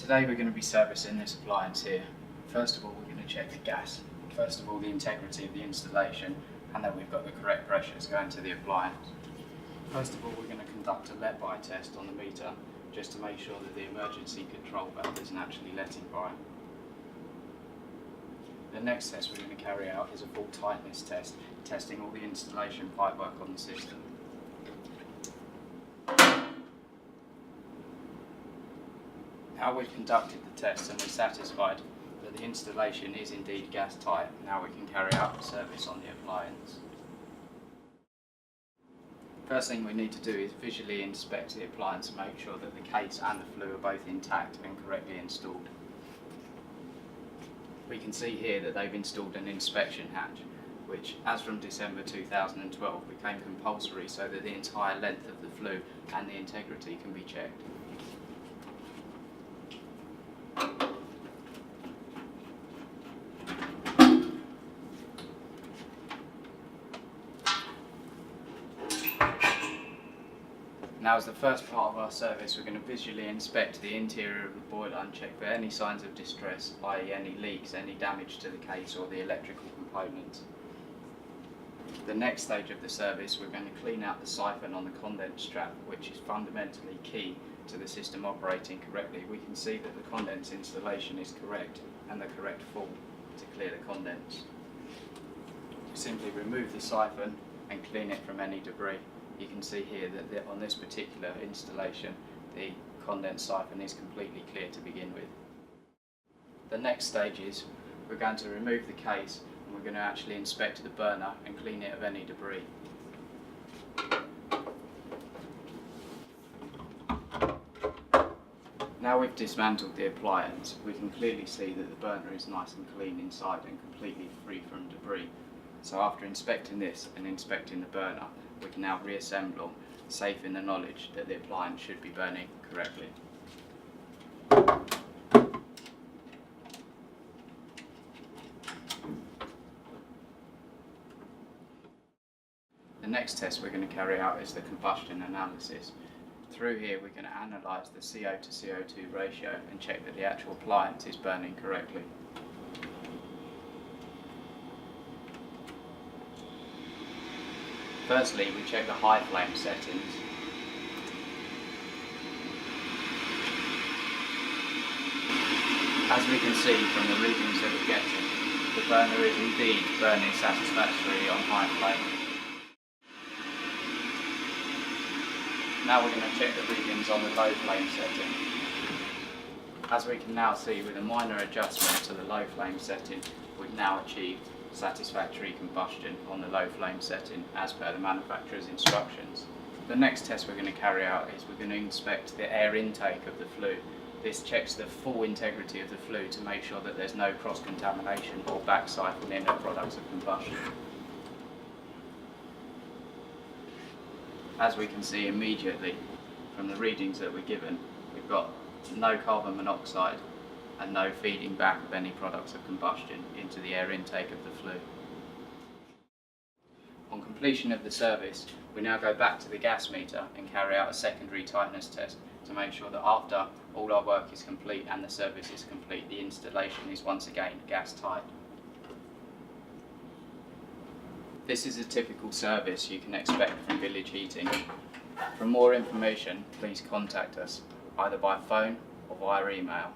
Today we're going to be servicing this appliance here. First of all, we're going to check the gas. First of all, the integrity of the installation and that we've got the correct pressures going to the appliance. First of all, we're going to conduct a let-by test on the meter just to make sure that the emergency control valve isn't actually letting by. The next test we're going to carry out is a full tightness test, testing all the installation pipework on the system. Now we've conducted the test and we're satisfied that the installation is indeed gas tight, now we can carry out the service on the appliance. First thing we need to do is visually inspect the appliance and make sure that the case and the flue are both intact and correctly installed. We can see here that they've installed an inspection hatch, which as from December 2012 became compulsory so that the entire length of the flue and the integrity can be checked. Now, as the first part of our service, we're going to visually inspect the interior of the boiler and check for any signs of distress, i.e. any leaks, any damage to the case or the electrical components. The next stage of the service, we're going to clean out the siphon on the condense strap, which is fundamentally key to the system operating correctly. We can see that the condense installation is correct and the correct full to clear the condense. Simply remove the siphon and clean it from any debris. You can see here that on this particular installation the condense siphon is completely clear to begin with. The next stage is we're going to remove the case and we're going to actually inspect the burner and clean it of any debris. Now we've dismantled the appliance, we can clearly see that the burner is nice and clean inside and completely free from debris. So after inspecting this and inspecting the burner, we can now reassemble, safe in the knowledge that the appliance should be burning correctly. The next test we're going to carry out is the combustion analysis. Through here we're going to analyse the CO to CO2 ratio and check that the actual appliance is burning correctly. Firstly, we check the high flame settings. As we can see from the readings that we're getting, the burner is indeed burning satisfactorily on high flame. Now we're going to check the readings on the low flame setting. As we can now see, with a minor adjustment to the low flame setting, we've now achieved satisfactory combustion on the low flame setting as per the manufacturer's instructions. The next test we're going to carry out is we're going to inspect the air intake of the flue. This checks the full integrity of the flue to make sure that there's no cross-contamination or back siphoning of products of combustion. As we can see immediately from the readings that we're given, we've got no carbon monoxide and no feeding back of any products of combustion into the air intake of the flue. On completion of the service, we now go back to the gas meter and carry out a secondary tightness test to make sure that after all our work is complete and the service is complete, the installation is once again gas tight. This is a typical service you can expect from Village Heating. For more information, please contact us either by phone or via email.